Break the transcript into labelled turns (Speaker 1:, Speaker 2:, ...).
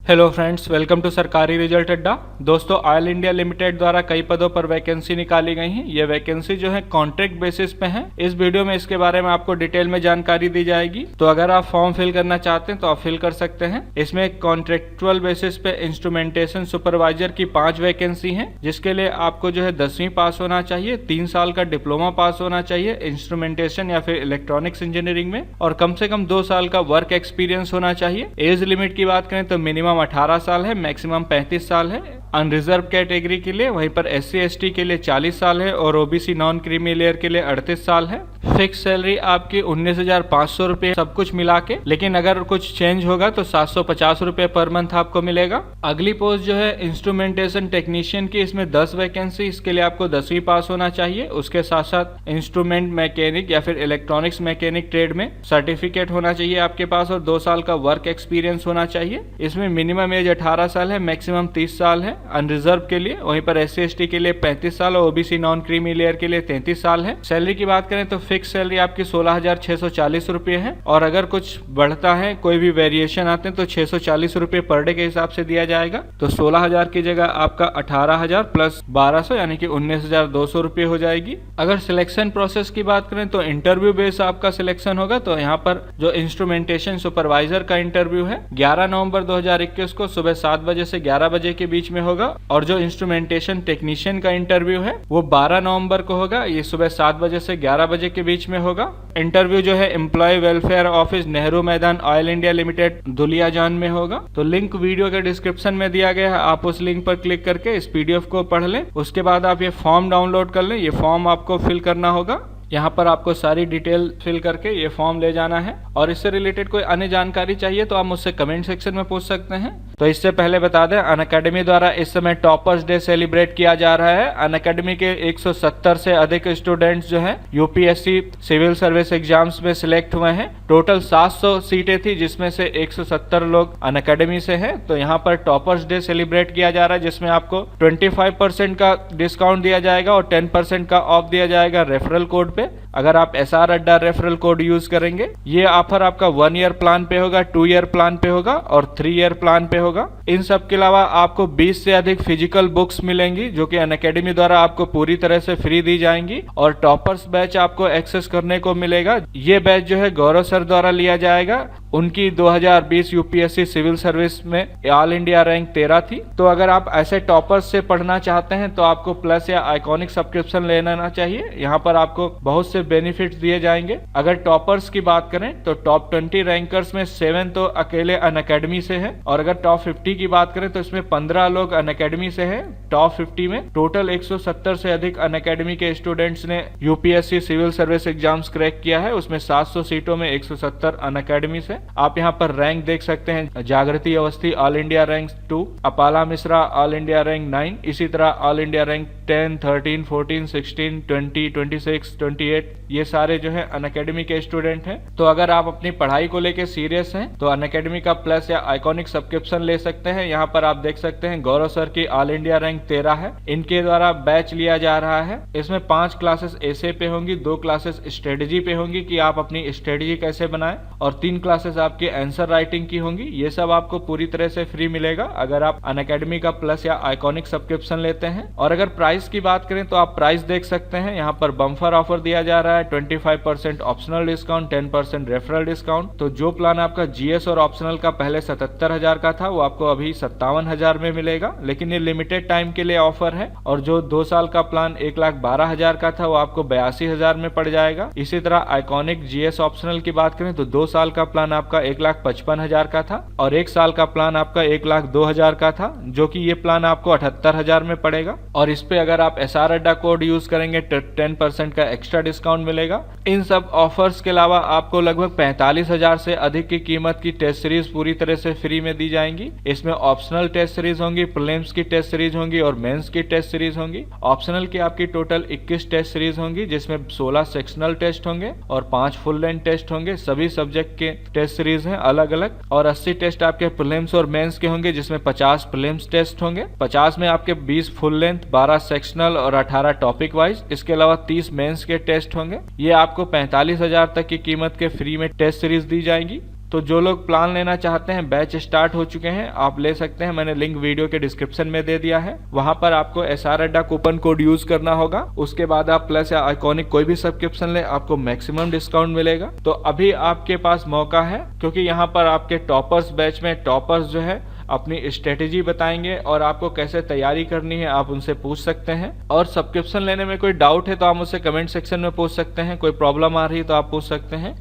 Speaker 1: Hello friends, welcome to सरकारी result अड्डा। दोस्तों, ऑयल इंडिया लिमिटेड द्वारा कई पदों पर वैकेंसी निकाली गई हैं। ये वैकेंसी जो है कॉन्ट्रैक्ट बेसिस पे है। इस वीडियो में इसके बारे में आपको डिटेल में जानकारी दी जाएगी। तो अगर आप फॉर्म फिल करना चाहते हैं तो आप फिल कर सकते हैं। इसमें कॉन्ट्रेक्चुअल बेसिस पे इंस्ट्रूमेंटेशन सुपरवाइजर की 5 वैकेंसी है, जिसके लिए आपको जो है 10वीं पास होना चाहिए, 3 साल का डिप्लोमा पास होना चाहिए इंस्ट्रूमेंटेशन या फिर इलेक्ट्रॉनिक्स इंजीनियरिंग में, और कम से कम 2 साल का वर्क एक्सपीरियंस होना चाहिए। एज लिमिट की बात करें तो मिनिमम 18 साल है, मैक्सिमम 35 साल है अनरिजर्व कैटेगरी के लिए। वहीं पर SC ST के लिए 40 साल है और OBC नॉन क्रीमी लेयर के लिए 38 साल है। फिक्स सैलरी आपकी 19,500 रुपए सब कुछ मिला के, लेकिन अगर कुछ चेंज होगा तो 750 रुपए पर मंथ आपको मिलेगा। अगली पोस्ट जो है इंस्ट्रूमेंटेशन टेक्नीशियन की, इसमें 10 वैकेंसी। इसके लिए आपको 10वीं पास होना चाहिए। उसके साथ साथ इंस्ट्रूमेंट मैकेनिक या फिर इलेक्ट्रॉनिक्स मैकेनिक ट्रेड में सर्टिफिकेट होना चाहिए आपके पास और 2 साल का वर्क एक्सपीरियंस होना चाहिए। इसमें मिनिमम एज 18 साल है, मैक्सिमम 30 साल है अनरिजर्व के लिए। वहीं पर SC ST के लिए 35 साल और OBC नॉन क्रीमी लेयर के लिए 33 साल है। सैलरी की बात करें तो फिक्स सैलरी आपकी 16,640 रुपए है, और अगर कुछ बढ़ता है, कोई भी वेरिएशन आते हैं तो 640 रुपए पर डे के हिसाब से दिया जाएगा। तो 16,000 की जगह आपका 18,000 प्लस 1200 यानी कि 19,200 रुपए हो जाएगी। अगर सिलेक्शन प्रोसेस की बात करें तो इंटरव्यू बेस आपका सिलेक्शन होगा। तो यहाँ पर जो इंस्ट्रूमेंटेशन सुपरवाइजर का इंटरव्यू है 11 नवंबर 2021 को सुबह 7 बजे से 11 बजे के बीच में होगा, और जो इंस्ट्रूमेंटेशन टेक्नीशियन का इंटरव्यू है वो 12 नवंबर को होगा। ये सुबह 7 बजे से 11 बजे के बीच में होगा। इंटरव्यू जो है एम्प्लॉय वेलफेयर ऑफिस, नेहरू मैदान, ऑयल इंडिया लिमिटेड, दुलियाजान में होगा। तो लिंक वीडियो के डिस्क्रिप्शन में दिया गया है, आप उस लिंक पर क्लिक करके इस PDF को पढ़ लें। उसके बाद आप ये फॉर्म डाउनलोड कर लें। ये फॉर्म आपको फिल करना होगा। यहाँ पर आपको सारी डिटेल फिल करके ये फॉर्म ले जाना है, और इससे रिलेटेड कोई अन्य जानकारी चाहिए तो आप मुझसे कमेंट सेक्शन में पूछ सकते हैं। तो इससे पहले बता दें, अनअकैडमी द्वारा इस समय टॉपर्स डे सेलिब्रेट किया जा रहा है। अनअकैडमी के 170 से अधिक स्टूडेंट्स जो हैं UPSC सिविल सर्विस एग्जाम्स में सिलेक्ट हुए हैं। टोटल 700 सीटें थी, जिसमें से 170 लोग अनअकैडमी से हैं। तो यहाँ पर टॉपर्स डे सेलिब्रेट किया जा रहा है, जिसमें आपको 25% का डिस्काउंट दिया जाएगा और 10% का ऑफ दिया जाएगा रेफरल कोड पे। अगर आप SR अड्डा रेफरल कोड यूज करेंगे। ये ऑफर आपका 1 ईयर प्लान पे होगा, 2 ईयर प्लान पे होगा और 3 ईयर प्लान पे होगा। इन सब के अलावा आपको 20 से अधिक फिजिकल बुक्स मिलेंगी, जो कि अनअकैडमी द्वारा आपको पूरी तरह से फ्री दी जाएंगी, और टॉपर्स बैच आपको एक्सेस करने को मिलेगा। ये बैच जो है गौरव सर द्वारा लिया जाएगा। उनकी 2020 UPSC सिविल सर्विस में ऑल इंडिया रैंक 13 थी। तो अगर आप ऐसे टॉपर्स से पढ़ना चाहते हैं तो आपको प्लस या आइकॉनिक सब्सक्रिप्शन लेना चाहिए। यहाँ पर आपको बहुत से बेनिफिट्स दिए जाएंगे। अगर टॉपर्स की बात करें तो टॉप 20 रैंकर्स में 7 तो अकेले अनअकैडमी से हैं, और अगर टॉप 50 की बात करें तो इसमें 15 लोग अनअकैडमी से हैं। टॉप 50 में टोटल 170 से अधिक अनअकैडमी के स्टूडेंट्स ने UPSC civil service exams crack किया है। उसमें 700 सीटों में 170 अनअकैडमी से। आप यहाँ पर रैंक देख सकते हैं, जागृति Awasthi all India rank 2, Apala Mishra all India rank 9, इसी तरह ऑल इंडिया रैंक 10, 13, 14, 16, 20, 26, 28, ये सारे जो है अनअकैडमी के स्टूडेंट हैं। तो अगर आप अपनी पढ़ाई को लेकर सीरियस हैं तो अनअकैडमी का प्लस या आइकॉनिक सब्सक्रिप्शन ले सकते हैं। यहाँ पर आप देख सकते हैं गौरव सर की ऑल इंडिया रैंक 13 है। इनके द्वारा बैच लिया जा रहा है। इसमें 5 क्लासेस ऐसे पे होंगी, 2 क्लासेस स्ट्रेटेजी पे होंगी कि आप अपनी स्ट्रेटेजी कैसे बनाएं, और 3 क्लासेस आपकी आंसर राइटिंग की होंगी। ये सब आपको पूरी तरह से फ्री मिलेगा अगर आप अनअकैडमी का प्लस या आइकॉनिक सब्सक्रिप्शन लेते हैं। और अगर प्राइस की बात करें तो आप प्राइस देख सकते हैं। यहाँ पर बम्फर ऑफर दिया जा रहा है, 25% ऑप्शनल डिस्काउंट, 10% रेफरल डिस्काउंट। तो जो प्लान आपका GS और ऑप्शनल का पहले 77,000 का था, वो आपको अभी 57,000 में मिलेगा, लेकिन ये लिमिटेड टाइम के लिए ऑफर है। और जो 2 साल का प्लान 1,12,000 का था, वो आपको 82,000 में पड़ जाएगा। इसी तरह आइकॉनिक GS ऑप्शनल की बात करें तो 2 साल का प्लान आपका 1,55,000 का था, और 1 साल का प्लान आपका 1,02,000 का था, जो कि ये प्लान आपको 78,000 में पड़ेगा। और इस पे अगर आप SR अड्डा कोड यूज करेंगे तो 10% का एक्स्ट्रा डिस्काउंट मिलेगा। इन सब ऑफर्स के अलावा आपको लगभग 45,000 से अधिक की कीमत की टेस्ट सीरीज पूरी तरह से फ्री में दी जाएंगी। इसमें ऑप्शनल टेस्ट सीरीज होंगी, प्रीलिम्स की टेस्ट सीरीज होंगी और मेंस की टेस्ट सीरीज होंगी। ऑप्शनल की आपकी टोटल 21 टेस्ट सीरीज होंगी, जिसमें 16 सेक्शनल टेस्ट होंगे और 5 फुल लेंथ टेस्ट होंगे। सभी सब्जेक्ट के टेस्ट सीरीज हैं अलग अलग, और 80 टेस्ट आपके प्रीलिम्स और मेंस के होंगे, जिसमें 50 प्रीलिम्स टेस्ट होंगे, 50 में आपके 20 फुल लेंथ, 12 सेक्शनल और 18 टॉपिक वाइज। इसके अलावा 30 मेंस के टेस्ट होंगे। ये आपको 45,000 तक की कीमत के फ्री में टेस्ट सीरीज दी जाएंगी। तो जो लोग प्लान लेना चाहते हैं, बैच स्टार्ट हो चुके हैं, आप ले सकते हैं। मैंने लिंक वीडियो के डिस्क्रिप्शन में दे दिया है। वहां पर आपको SR अड्डा कूपन कोड यूज करना होगा। उसके बाद आप प्लस या आइकॉनिक कोई भी सब्सक्रिप्शन ले, आपको मैक्सिमम डिस्काउंट मिलेगा। तो अभी आपके पास मौका है, क्योंकि यहाँ पर आपके टॉपर्स बैच में टॉपर्स जो है अपनी स्ट्रेटेजी बताएंगे और आपको कैसे तैयारी करनी है आप उनसे पूछ सकते हैं। और सब्सक्रिप्शन लेने में कोई डाउट है तो आप मुझसे कमेंट सेक्शन में पूछ सकते हैं। कोई प्रॉब्लम आ रही है तो आप पूछ सकते हैं।